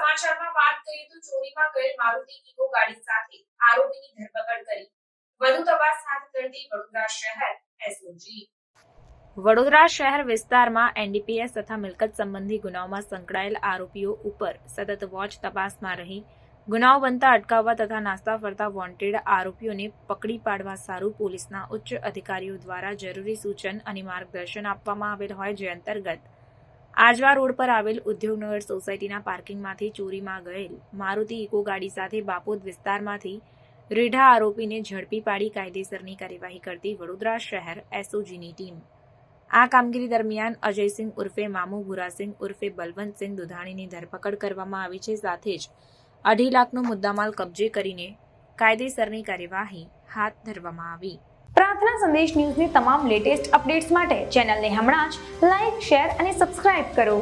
સમાચારમાં વાત કરીએ તો ચોરીમાં ગયેલ મારુતિ ઇકો ગાડી સાથે આરોપીની ધરપકડ કરી વધુ તપાસ હાથ ધરતી વડોદરા શહેર એસઓજી। વડોદરા શહેર વિસ્તારમાં એનડીપીએસ તથા મિલકત સંબંધી ગુનાઓમાં સંકળાયેલ આરોપીઓ ઉપર સતત વોચ તપાસમાં રહી ગુનાઓ બનતા અટકાવવા તથા નાસ્તા ફરતા વોન્ટેડ આરોપીઓને પકડી પાડવા સારું પોલીસના ઉચ્ચ અધિકારીઓ દ્વારા જરૂરી સૂચન અને માર્ગદર્શન આપવામાં આવેલ હોય, જે અંતર્ગત આજવા રોડ પર આવેલ ઉદ્યોગનગર સોસાયટીના પાર્કિંગમાંથી ચોરીમાં ગયેલ મારુતિ ઇકો ગાડી સાથે બાપોદ વિસ્તારમાંથી રીઢા આરોપીને ઝડપી પાડી કાયદેસરની કાર્યવાહી કરતી વડોદરા શહેર એસઓજીની ટીમ આ કામગીરી દરમિયાન અજયસિંહ ઉર્ફે મામુ ભુરાસિંહ ઉર્ફે બલવંતસિંહ દુધાણીની ધરપકડ કરવામાં આવી છે। સાથે જ 2.5 લાખનો મુદ્દામાલ કબજે કરીને કાયદેસરની કાર્યવાહી હાથ ધરવામાં આવી। પ્રાર્થના સંદેશ ન્યૂઝની તમામ લેટેસ્ટ અપડેટ્સ માટે ચેનલને હમણાં જ લાઇક, શેર અને સબસ્ક્રાઇબ કરો।